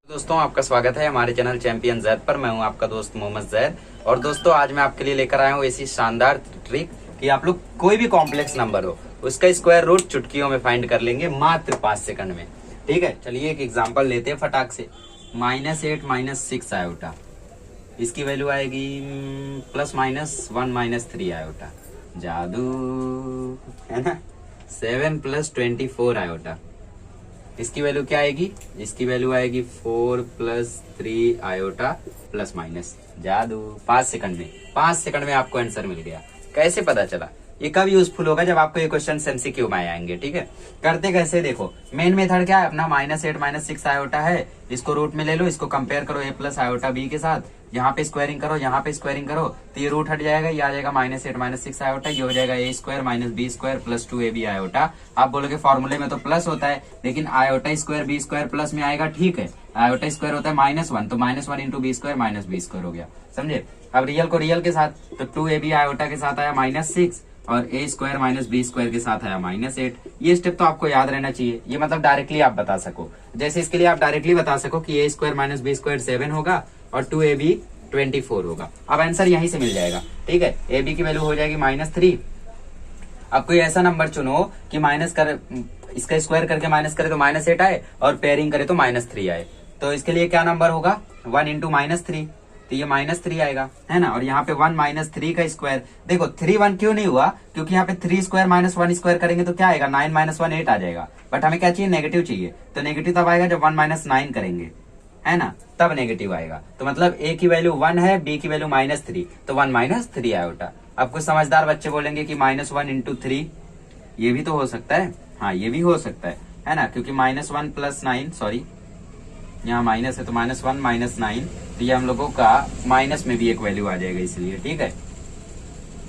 दोस्तों आपका स्वागत है हमारे चैनल चैंपियन जैद पर। मैं हूं आपका दोस्त मोहम्मद जैद। और दोस्तों आज मैं आपके लिए लेकर आया हूं ऐसी शानदार ट्रिक कि आप लोग कोई भी कॉम्प्लेक्स नंबर हो उसका स्क्वायर रूट चुटकियों में फाइंड कर लेंगे मात्र 5 सेकंड में। ठीक है, चलिए एक एग्जांपल लेते हैं फटाक से। -8 - 6 आयोटा, इसकी वैल्यू आएगी +-1 - 3 आयोटा। जादू है ना। 7 + 24 आयोटा, इसकी वैल्यू क्या आएगी? इसकी वैल्यू आएगी 4 + 3 आयोटा +-। जादू। 5 सेकंड में, 5 सेकंड में आपको आंसर मिल गया। कैसे पता चला? ये कब यूजफुल होगा? जब आपको ये क्वेश्चन MCQ में आएंगे। ठीक है, करते कैसे देखो। मेन मेथड क्या है अपना? -8 - 6 आयोटा है, इसको रूट में ले लो, इसको कंपेयर करो a + आयोटा b के साथ। यहाँ पे स्क्वायरिंग करो, यहाँ पे स्क्वायरिंग करो तो ये रूट हट जाएगा, ये आ जाएगा -8 - 6 आयोटा, ये हो जाएगा a² - b² + 2ab आयोटा। आप बोलोगे फॉर्मूले में तो प्लस होता है, लेकिन आयोटा स्क्वायर b² प्लस में आएगा। ठीक है, आयोटा स्क्वायर होता है -1, तो -1 × b² - b² हो गया। समझे? अब रियल को रियल के साथ, तो 2ab आयोटा के साथ आया -6 और a² - b² के साथ आया -8। ये स्टेप तो आपको याद रहना चाहिए। ये मतलब डायरेक्टली आप बता सको। जैसे इसके लिए आप डायरेक्टली बता सको कि a² - b² 7 होगा और 2ab 24 होगा। अब आंसर यहीं से मिल जाएगा। ठीक है, ab की वैल्यू हो जाएगी -3। अब कोई ऐसा नंबर चुनो कि माइनस कर, इसका स्क्वायर करके माइनस करे तो -8 आए और पेयरिंग करे तो -3 आए। तो इसके लिए क्या नंबर होगा? 1 × -3, तो ये -3 आएगा, है ना। और यहाँ पे 1 - 3 का स्क्वायर, देखो 3 1 क्यों नहीं हुआ? क्योंकि यहाँ पे 3² - 1² करेंगे तो क्या आएगा? 9 - 1 8 आ जाएगा। बट हमें क्या चाहिए? नेगेटिव चाहिए। तो नेगेटिव तब आएगा जब 1 - 9 करेंगे, है ना, तब नेगेटिव आएगा। तो मतलब a की वैल्यू 1 है, b की वैल्यू -3, तो 1 - 3 आयोटा। अब कुछ समझदार बच्चे बोलेंगे कि -1 × 3, ये भी तो हो सकता है। हाँ, ये भी हो सकता है ना, क्योंकि -1 + 9, सॉरी यहाँ माइनस है तो -1 - 9, तो ये हम लोगों का माइनस में भी एक वैल्यू आ जाएगा इसलिए। ठीक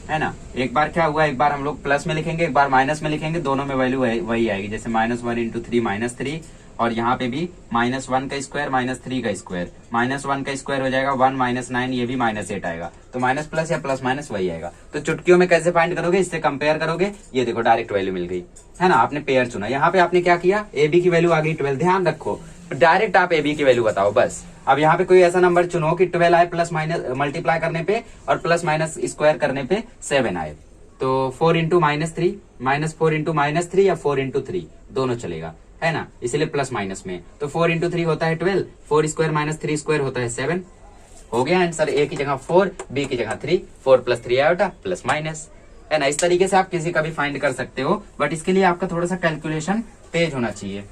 है ना। एक बार क्या हुआ, एक बार हम लोग प्लस में लिखेंगे, एक बार माइनस में लिखेंगे, दोनों में वैल्यू वही आएगी। जैसे -1 × 3 -3, और यहाँ पे भी -1 का स्क्वायर -3 का स्क्वायर, -1 का स्क्वायर हो जाएगा 1 - 9, ये भी -8 आएगा। तो माइनस प्लस या प्लस माइनस वही आएगा। तो चुटकियों में कैसे फाइंड करोगे? इससे कंपेयर करोगे। ये देखो डायरेक्ट वैल्यू मिल गई, है ना। आपने पेयर चुना, यहाँ पे आपने क्या किया? ए बी की वैल्यू आ गई 12। ध्यान रखो, डायरेक्ट आप ए बी की वैल्यू बताओ बस। अब यहाँ पे कोई ऐसा नंबर चुनो कि 12 आए प्लस माइनस मल्टीप्लाई करने पे और प्लस माइनस स्क्वायर करने पे 7 आए। तो 4 × -3, -4 × -3 या 4 × 3 दोनों चलेगा, है ना, इसलिए प्लस माइनस में। तो 4 × 3 होता है 12, 4² - 3² होता है 7। हो गया आंसर। ए की जगह 4, बी की जगह 3, 4 + 3 आयोटा प्लस माइनस, है ना। इस तरीके से आप किसी का भी फाइंड कर सकते हो, बट इसके लिए आपका थोड़ा सा कैलकुलेशन तेज होना चाहिए।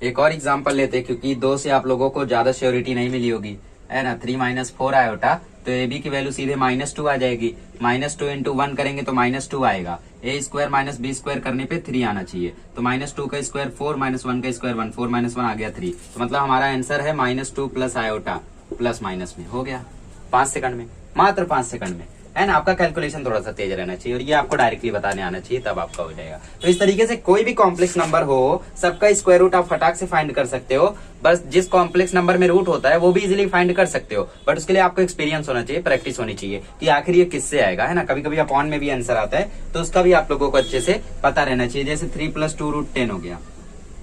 एक और एग्जांपल लेते हैं, क्योंकि 2 से आप लोगों को ज्यादा श्योरिटी नहीं मिली होगी, है ना। 3 - 4 आयोटा, तो ए बी की वैल्यू सीधे -2 आ जाएगी। -2 × 1 करेंगे तो -2 आएगा। a² - b² करने पे 3 आना चाहिए। तो -2 का स्क्वायर 4, -1 का स्क्वायर 1, 4 - 1 आ गया 3। तो मतलब हमारा आंसर है -2 + आयोटा प्लस माइनस में। हो गया 5 सेकंड में, मात्र 5 सेकंड में, है ना। आपका कैलकुलेशन थोड़ा सा तेज रहना चाहिए और ये आपको डायरेक्टली बताने आना चाहिए, तब आपका हो जाएगा। तो इस तरीके से कोई भी कॉम्प्लेक्स नंबर हो, सबका स्क्वायर रूट आप फटाक से फाइंड कर सकते हो। बस जिस कॉम्प्लेक्स नंबर में रूट होता है वो भी इजीली फाइंड कर सकते हो, बट उसके लिए आपको एक्सपीरियंस होना चाहिए, प्रैक्टिस होनी चाहिए कि आखिर ये किससे आएगा, है ना। कभी कभी अपॉन में भी आंसर आता है, तो उसका भी आप लोगों को अच्छे से पता रहना चाहिए। जैसे 3 + 2 √10 हो गया,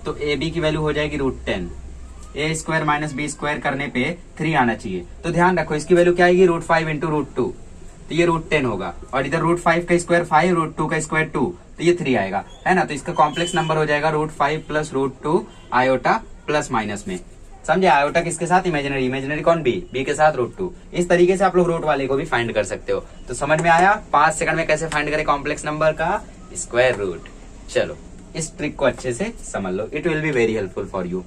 तो ए बी की वैल्यू हो जाएगी √10। a² - b² करने पे 3 आना चाहिए। तो ध्यान रखो इसकी वैल्यू क्या आएगी? √5 × √2, तो ये √10 होगा। और इधर √5 का स्क्वायर 5, √2 का स्क्वायर 2, तो ये 3 आएगा, है ना। तो इसका कॉम्प्लेक्स नंबर हो जाएगा √5 + √2 आयोटा प्लस माइनस में। समझे? आयोटा किसके साथ? इमेजिनरी। इमेजिनरी कौन? बी के साथ √2। इस तरीके से आप लोग रूट वाले को भी फाइंड कर सकते हो। तो समझ में आया 5 सेकंड में कैसे फाइंड करें कॉम्प्लेक्स नंबर का स्क्वायर रूट। चलो इस ट्रिक को अच्छे से समझ लो, it will be very helpful for you.